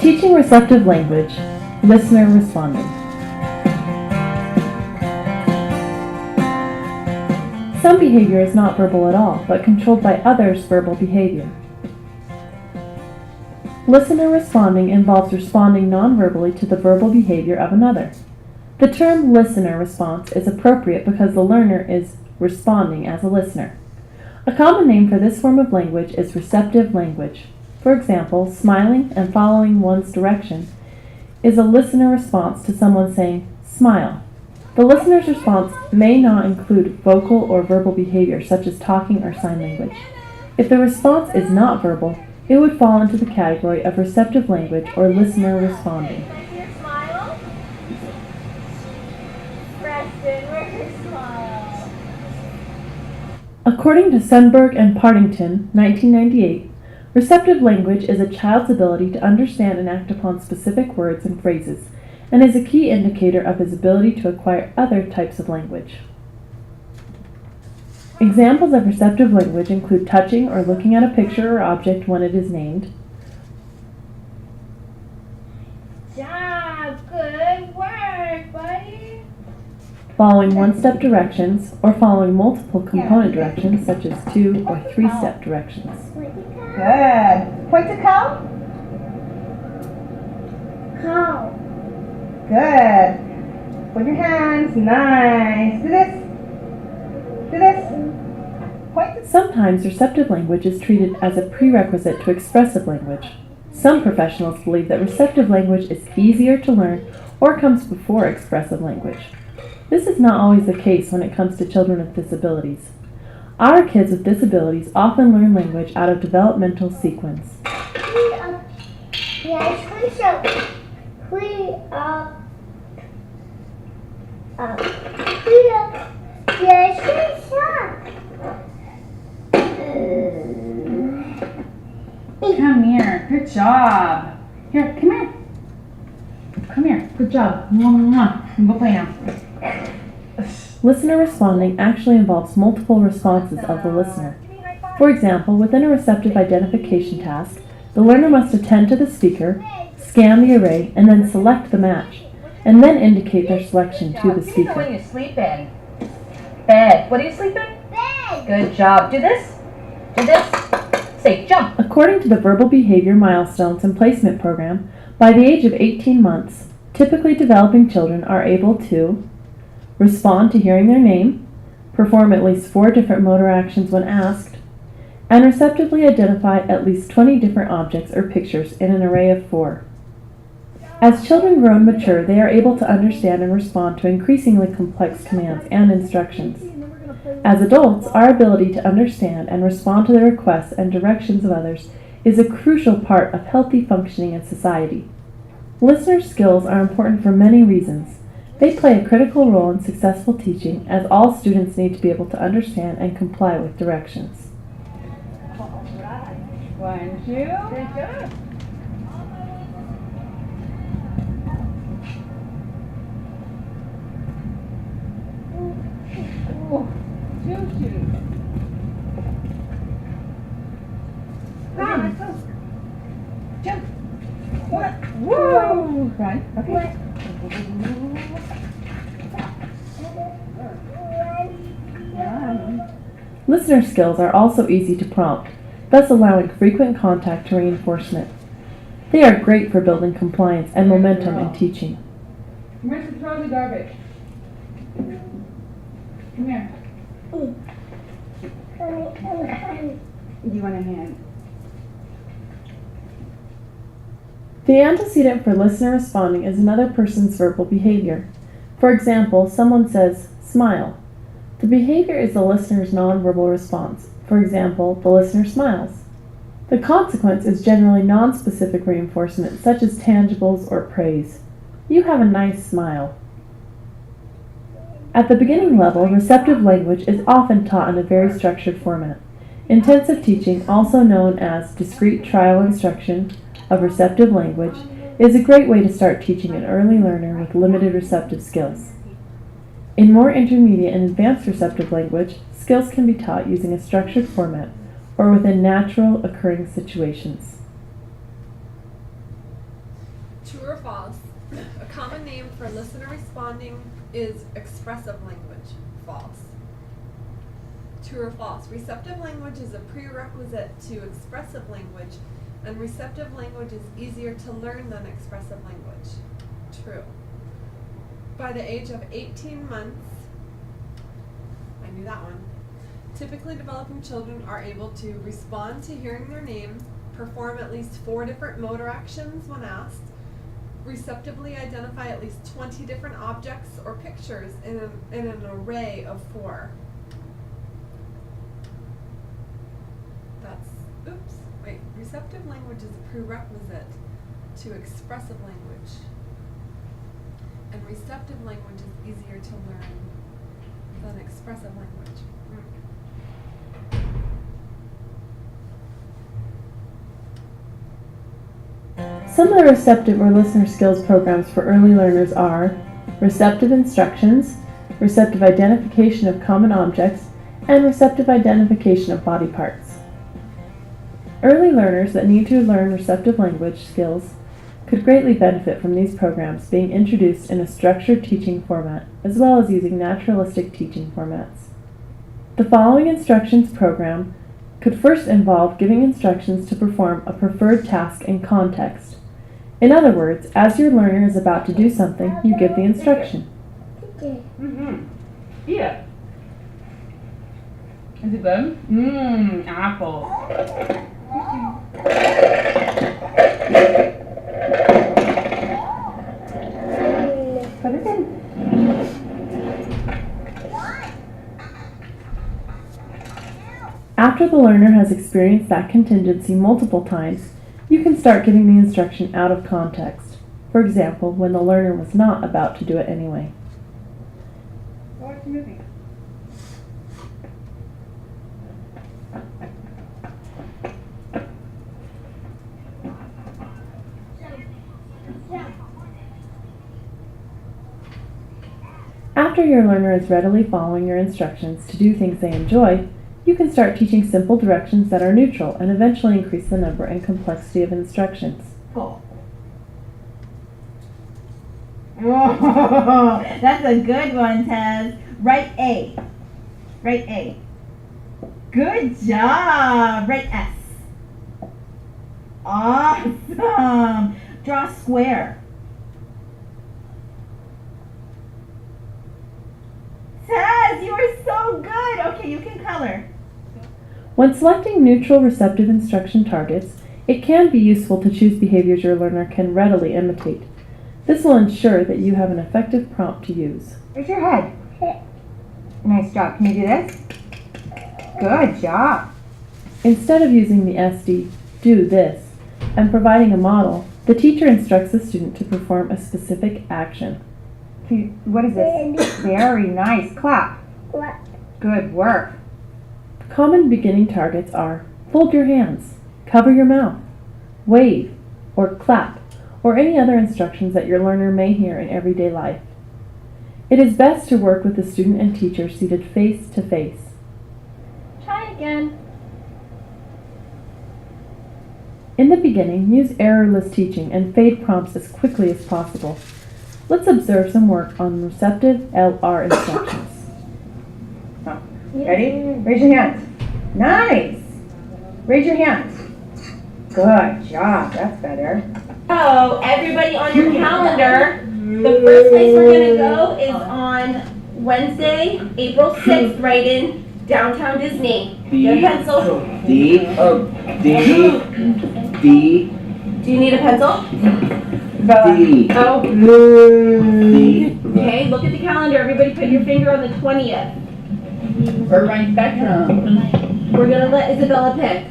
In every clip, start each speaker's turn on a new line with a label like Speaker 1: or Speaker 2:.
Speaker 1: Teaching receptive language, listener responding. Some behavior is not verbal at all, but controlled by others' verbal behavior. Listener responding involves responding non-verbally to the verbal behavior of another. The term listener response is appropriate because the learner is responding as a listener. A common name for this form of language is receptive language. For example, smiling and following one's direction is a listener response to someone saying, "Smile." The listener's response may not include vocal or verbal behavior such as talking or sign language. If the response is not verbal, it would fall into the category of receptive language or listener responding.
Speaker 2: Your smile? Preston, where's your smile?
Speaker 1: According to Sundberg and Partington, 1998, receptive language is a child's ability to understand and act upon specific words and phrases, and is a key indicator of his ability to acquire other types of language. Examples of receptive language include touching or looking at a picture or object when it is named,
Speaker 2: Job, good work, buddy.
Speaker 1: following one-step directions, or following multiple component directions such as 2 or 3-step directions.
Speaker 3: Good. Point to cow.
Speaker 2: Cow.
Speaker 3: Good. Put your hands. Nice. Do this. Do this. Point to
Speaker 1: Sometimes receptive language is treated as a prerequisite to expressive language. Some professionals believe that receptive language is easier to learn or comes before expressive language. This is not always the case when it comes to children with disabilities. Our kids with disabilities often learn language out of developmental sequence.
Speaker 2: Yes, please show. Please up. Please up. Yes, please up.
Speaker 4: Come here. Good job. Here, come here. Come here. Good job. Mwah, mwah. Go play now.
Speaker 1: Listener responding actually involves multiple responses of the listener. For example, within a receptive identification task, the learner must attend to the speaker, scan the array, and then select the match, and then indicate their selection to the
Speaker 4: What
Speaker 1: speaker.
Speaker 4: do you sleep in? Bed. What do you sleep in?
Speaker 2: Bed.
Speaker 4: Good job. Do this. Do this. Say jump.
Speaker 1: According to the Verbal Behavior Milestones and Placement Program, by the age of 18 months, typically developing children are able to respond to hearing their name, perform at least 4 different motor actions when asked, and receptively identify at least 20 different objects or pictures in an array of 4. As children grow and mature, they are able to understand and respond to increasingly complex commands and instructions. As adults, our ability to understand and respond to the requests and directions of others is a crucial part of healthy functioning in society. Listener skills are important for many reasons. They play a critical role in successful teaching, as all students need to be able to understand and comply with directions.
Speaker 4: 1, 2. Good job. Ooh, 2 shoes. Let's go. Jump. What? Whoa. Run. Okay.
Speaker 1: Listener skills are also easy to prompt, thus allowing frequent contact to reinforcement. They are great for building compliance and momentum in teaching.
Speaker 4: Where's the throw the garbage? Come here. Do you want a hand?
Speaker 1: The antecedent for listener responding is another person's verbal behavior. For example, someone says, "Smile." The behavior is the listener's nonverbal response. For example, the listener smiles. The consequence is generally nonspecific reinforcement, such as tangibles or praise. "You have a nice smile." At the beginning level, receptive language is often taught in a very structured format. Intensive teaching, also known as discrete trial instruction of receptive language, is a great way to start teaching an early learner with limited receptive skills. In more intermediate and advanced receptive language, skills can be taught using a structured format or within natural occurring situations.
Speaker 5: True or false? A common name for listener responding is expressive language. False. True or false? Receptive language is a prerequisite to expressive language, and receptive language is easier to learn than expressive language. True. By the age of 18 months, I knew that one. Typically developing children are able to respond to hearing their name, perform at least 4 different motor actions when asked, receptively identify at least 20 different objects or pictures in an array of 4. Receptive language is a prerequisite to expressive language, and receptive language is easier to learn than expressive language.
Speaker 1: Some of the receptive or listener skills programs for early learners are receptive instructions, receptive identification of common objects, and receptive identification of body parts. Early learners that need to learn receptive language skills could greatly benefit from these programs being introduced in a structured teaching format, as well as using naturalistic teaching formats. The following instructions program could first involve giving instructions to perform a preferred task in context. In other words, as your learner is about to do something, you give the instruction.
Speaker 4: Yeah. Is it good? Apple.
Speaker 3: Put it in.
Speaker 1: After the learner has experienced that contingency multiple times, you can start giving the instruction out of context. For example, when the learner was not about to do it anyway.
Speaker 3: Watch the movie.
Speaker 1: After your learner is readily following your instructions to do things they enjoy, you can start teaching simple directions that are neutral and eventually increase the number and complexity of instructions.
Speaker 3: Cool. Oh, that's a good one, Taz. Write A. Write A. Good job. Write S. Awesome. Draw a square. Taz, you are so good. Okay, you can color.
Speaker 1: When selecting neutral receptive instruction targets, it can be useful to choose behaviors your learner can readily imitate. This will ensure that you have an effective prompt to use.
Speaker 3: Where's your head? Nice job. Can you do this? Good job.
Speaker 1: Instead of using the SD, do this, and providing a model, the teacher instructs the student to perform a specific action.
Speaker 3: What is this? Very nice. Clap.
Speaker 2: What?
Speaker 3: Good work.
Speaker 1: Common beginning targets are fold your hands, cover your mouth, wave, or clap, or any other instructions that your learner may hear in everyday life. It is best to work with the student and teacher seated face to face.
Speaker 2: Try again.
Speaker 1: In the beginning, use errorless teaching and fade prompts as quickly as possible. Let's observe some work on receptive LR instructions.
Speaker 3: Ready? Raise your hands. Nice. Raise your hands. Good job. That's better.
Speaker 6: So, everybody on your calendar, the first place we're going to go is on Wednesday, April 6th, right in downtown Disney. Get a pencil.
Speaker 7: D.
Speaker 6: Do you need a pencil?
Speaker 7: D.
Speaker 6: Oh.
Speaker 7: D.
Speaker 6: Okay, look at the calendar. Everybody put your finger on the 20th.
Speaker 4: Irvine Spectrum.
Speaker 6: We're going to let Isabella pick.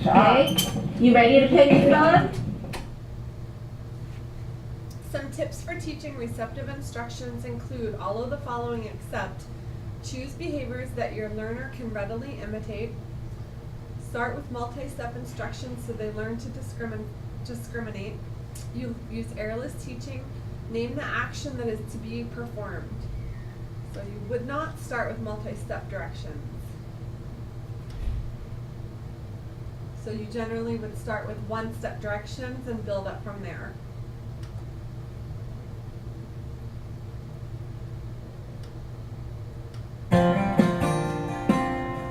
Speaker 6: Okay? You ready to pick, Isabella?
Speaker 5: Some tips for teaching receptive instructions include all of the following except choose behaviors that your learner can readily imitate. Start with multi-step instructions so they learn to discriminate. You use errorless teaching. Name the action that is to be performed. So you would not start with multi-step directions. So you generally would start with one-step directions and build up from there.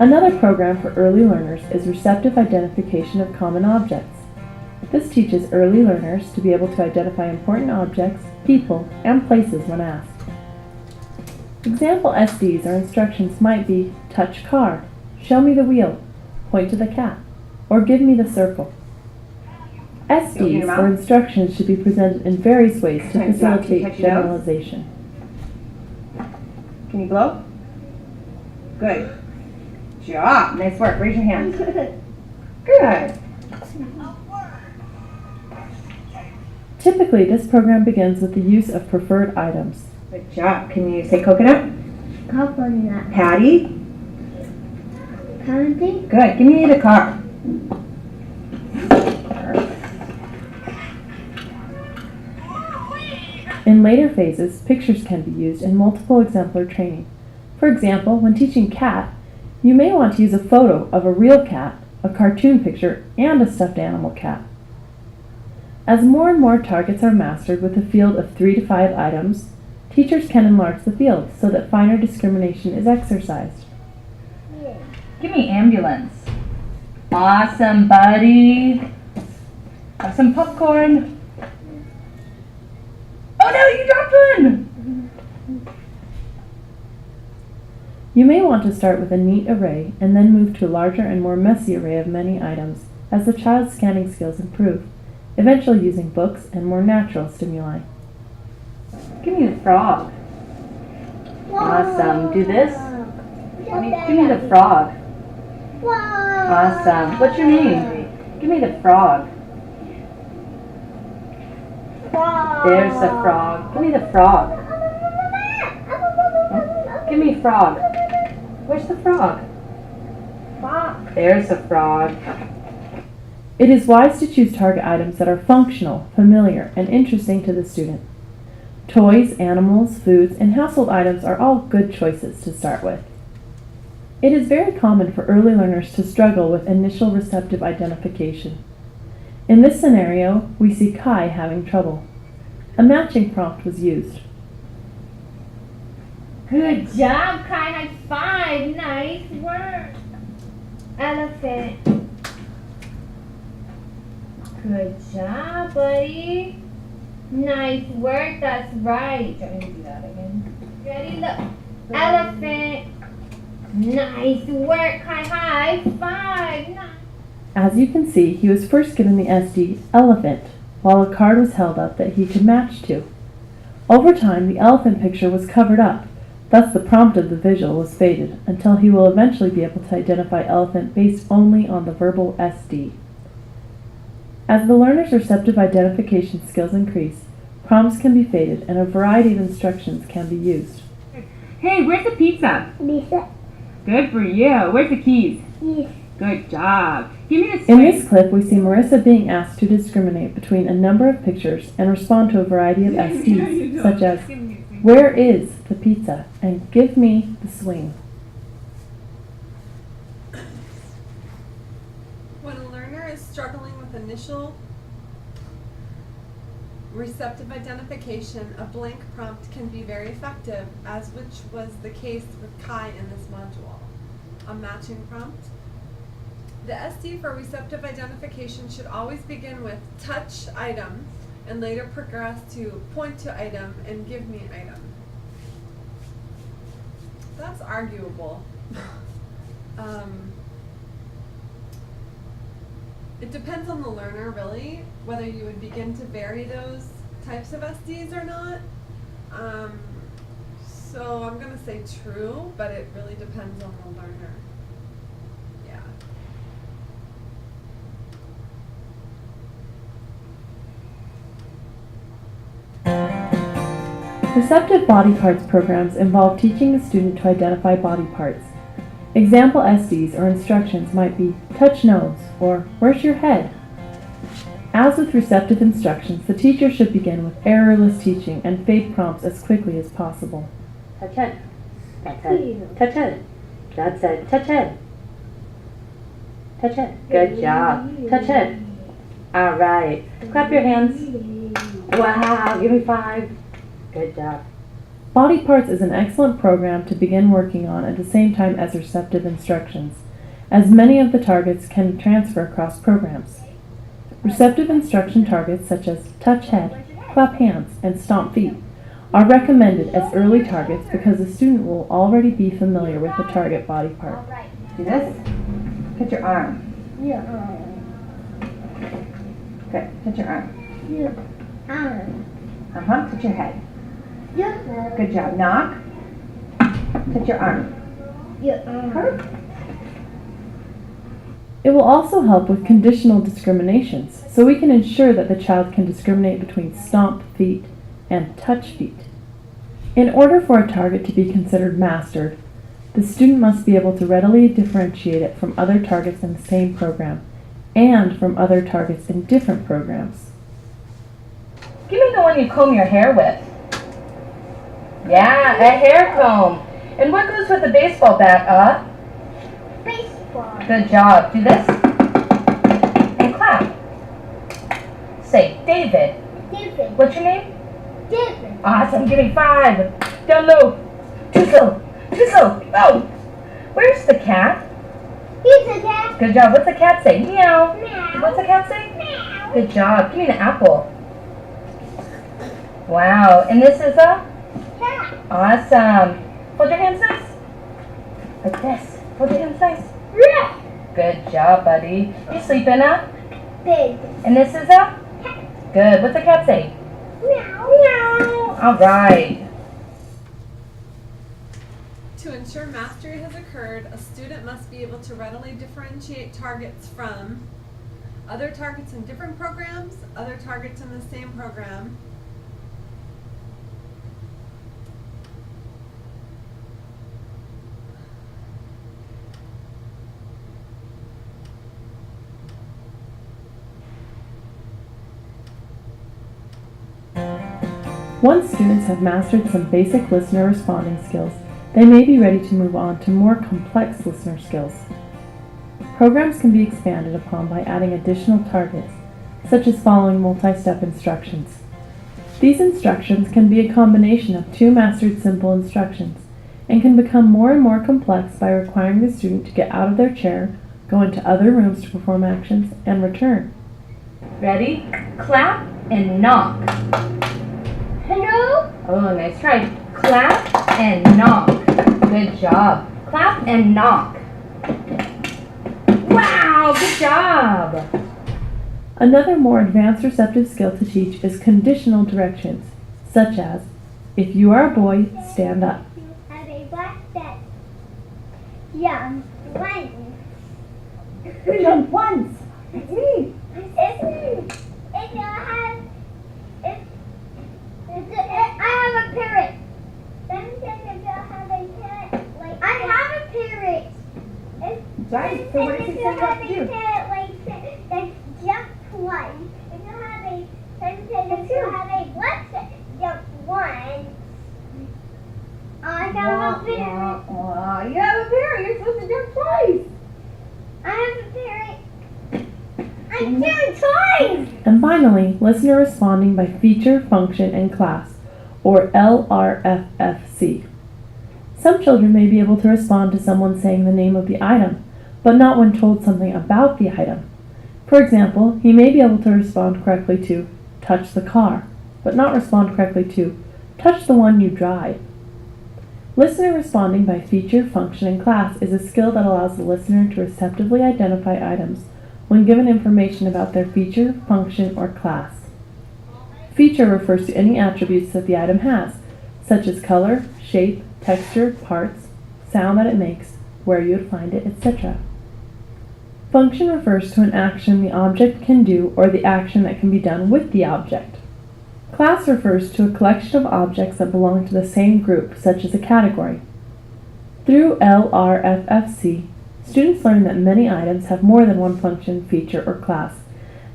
Speaker 1: Another program for early learners is Receptive Identification of Common Objects. This teaches early learners to be able to identify important objects, people, and places when asked. Example SDs or instructions might be touch car, show me the wheel, point to the cat, or give me the circle. SDs or instructions should be presented in various ways to facilitate generalization.
Speaker 6: Can you blow? Good job. Nice work. Raise your hands. Good.
Speaker 1: Typically, this program begins with the use of preferred items.
Speaker 6: Good job. Can you say coconut?
Speaker 2: Coconut.
Speaker 6: Patty?
Speaker 2: Painting.
Speaker 6: Good. Give me the car.
Speaker 1: In later phases, pictures can be used in multiple exemplar training. For example, when teaching cat, you may want to use a photo of a real cat, a cartoon picture, and a stuffed animal cat. As more and more targets are mastered with a field of 3 to 5 items, teachers can enlarge the field so that finer discrimination is exercised.
Speaker 4: Give me ambulance. Awesome, buddy. Have some popcorn. Oh no, you dropped one!
Speaker 1: You may want to start with a neat array and then move to a larger and more messy array of many items as the child's scanning skills improve, eventually using books and more natural stimuli.
Speaker 4: Give me the frog. Awesome. Do this. Give me the frog. Awesome. What's your name? Give me the frog. There's the frog. Give me the frog. Give me frog. Where's the frog? There's the frog.
Speaker 1: It is wise to choose target items that are functional, familiar, and interesting to the student. Toys, animals, foods, and household items are all good choices to start with. It is very common for early learners to struggle with initial receptive identification. In this scenario, we see Kai having trouble. A matching prompt was used.
Speaker 2: Good job, Kai. High five. Nice work. Elephant. Good job, buddy. Nice work. That's right. Let me do that again. Ready? Look. Elephant. Nice work, Kai. High five. Nice.
Speaker 1: As you can see, he was first given the SD elephant, while a card was held up that he could match to. Over time, the elephant picture was covered up, thus the prompt of the visual was faded, until he will eventually be able to identify elephant based only on the verbal SD. As the learner's receptive identification skills increase, prompts can be faded and a variety of instructions can be used.
Speaker 4: Hey, where's the pizza?
Speaker 2: Lisa.
Speaker 4: Good for you. Where's the keys?
Speaker 2: Yes.
Speaker 4: Good job. Give me the
Speaker 1: In
Speaker 4: swing.
Speaker 1: this clip, we see Marissa being asked to discriminate between a number of pictures and respond to a variety of SDs, such as, where is the pizza? And give me the swing.
Speaker 5: When a learner is struggling with initial receptive identification, a blank prompt can be very effective, as which was the case with Kai in this module. A matching prompt. The SD for receptive identification should always begin with touch item and later progress to point to item and give me item. That's arguable. It depends on the learner, really, whether you would begin to vary those types of SDs or not. So I'm going to say true, but it really depends on the learner. Yeah.
Speaker 1: Receptive body parts programs involve teaching the student to identify body parts. Example SDs or instructions might be touch nose or where's your head? As with receptive instructions, the teacher should begin with errorless teaching and fade prompts as quickly as possible.
Speaker 4: Touch head. That's it. Touch head. That's it. Touch head. Touch head. Good job. Touch head. All right. Clap your hands. Wow. Give me 5. Good job.
Speaker 1: Body Parts is an excellent program to begin working on at the same time as receptive instructions, as many of the targets can transfer across programs. Receptive instruction targets such as touch head, clap hands, and stomp feet are recommended as early targets because the student will already be familiar with the target body part.
Speaker 3: Do this. Touch your arm. Good. Touch your arm. Touch your head. Good job. Knock. Touch your arm. Perfect.
Speaker 1: It will also help with conditional discriminations, so we can ensure that the child can discriminate between stomp feet and touch feet. In order for a target to be considered mastered, the student must be able to readily differentiate it from other targets in the same program and from other targets in different programs.
Speaker 4: Give me the one you comb your hair with. Yeah, a hair comb. And what goes with a baseball bat?
Speaker 2: Baseball.
Speaker 4: Good job. Do this. And clap. Say, David.
Speaker 2: David.
Speaker 4: What's your name?
Speaker 2: David.
Speaker 4: Awesome. Give me 5. Down low. Too slow. Too slow. Oh. Where's the cat?
Speaker 2: He's a cat.
Speaker 4: Good job. What's the cat say? Meow.
Speaker 2: Meow.
Speaker 4: What's the cat say?
Speaker 2: Meow.
Speaker 4: Good job. Give me the apple. Wow. And this is a?
Speaker 2: Cat.
Speaker 4: Awesome. Hold your hands nice. Like this. Hold your hands nice.
Speaker 2: Rat.
Speaker 4: Good job, buddy. You sleep in a?
Speaker 2: Big.
Speaker 4: And this is a? Good. What's the cat say?
Speaker 2: Meow.
Speaker 4: Meow. All right.
Speaker 5: To ensure mastery has occurred, a student must be able to readily differentiate targets from other targets in different programs, other targets in the same program,
Speaker 1: Once students have mastered some basic listener responding skills, they may be ready to move on to more complex listener skills. Programs can be expanded upon by adding additional targets, such as following multi-step instructions. These instructions can be a combination of 2 mastered simple instructions and can become more and more complex by requiring the student to get out of their chair, go into other rooms to perform actions, and return.
Speaker 4: Ready? Clap and knock.
Speaker 2: Hello?
Speaker 4: Oh, nice try. Clap and knock. Good job. Clap and knock. Wow, good job.
Speaker 1: Another more advanced receptive skill to teach is conditional directions, such as, if you are a boy, stand up.
Speaker 2: You have a black set. Jump once.
Speaker 3: Jump once. It's me.
Speaker 2: If you have, I have a parrot. Then says if you have a parrot, like I have a parrot.
Speaker 3: Right. So what does he say you have to do?
Speaker 2: Parrot, like then jump once. If you have a, then says if you have a black set, jump once. I have a parrot.
Speaker 3: You have a parrot. You're supposed to jump twice.
Speaker 2: I have a parrot. I'm doing twice.
Speaker 1: And finally, listener responding by feature, function, and class, or LRFFC. Some children may be able to respond to someone saying the name of the item, but not when told something about the item. For example, he may be able to respond correctly to touch the car, but not respond correctly to touch the one you drive. Listener responding by feature, function, and class is a skill that allows the listener to receptively identify items when given information about their feature, function, or class. Feature refers to any attributes that the item has, such as color, shape, texture, parts, sound that it makes, where you would find it, etc. Function refers to an action the object can do or the action that can be done with the object. Class refers to a collection of objects that belong to the same group, such as a category. Through LRFFC, students learn that many items have more than one function, feature, or class,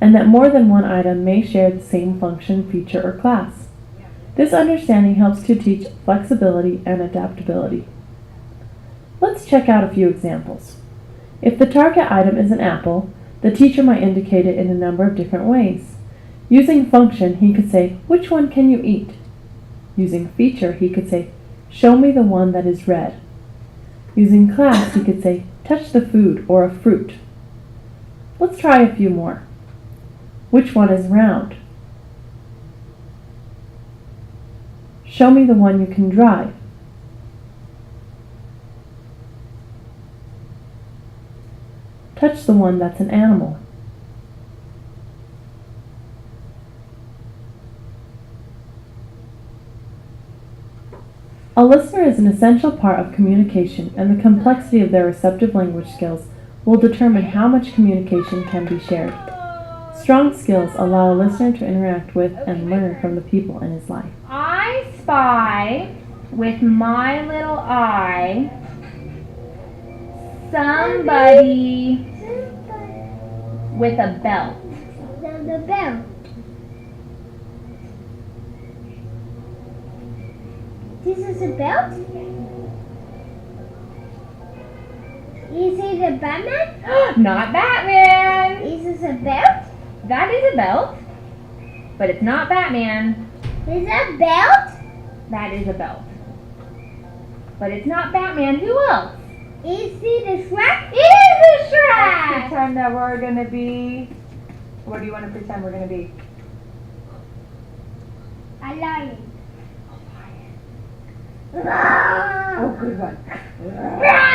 Speaker 1: and that more than one item may share the same function, feature, or class. This understanding helps to teach flexibility and adaptability. Let's check out a few examples. If the target item is an apple, the teacher might indicate it in a number of different ways. Using function, he could say, "Which one can you eat?" Using feature, he could say, Show me the one that is red. Using class, you could say, touch the food or a fruit. Let's try a few more. Which one is round? Show me the one you can drive. Touch the one that's an animal. A listener is an essential part of communication, and the complexity of their receptive language skills will determine how much communication can be shared. Strong skills allow a listener to interact with and learn from the people in his life.
Speaker 2: I spy with my little eye somebody with a belt.
Speaker 8: The bell. This is a belt? Is it a Batman?
Speaker 2: Not Batman!
Speaker 8: Is this a belt?
Speaker 2: That is a belt, but it's not Batman.
Speaker 8: Is that a belt?
Speaker 2: That is a belt, but it's not Batman. Who else?
Speaker 8: Is it a Shrek?
Speaker 2: It is a Shrek!
Speaker 4: Let's pretend that we're gonna be. What do you want to pretend we're gonna be?
Speaker 8: A lion.
Speaker 4: Oh, good one.
Speaker 2: Ah!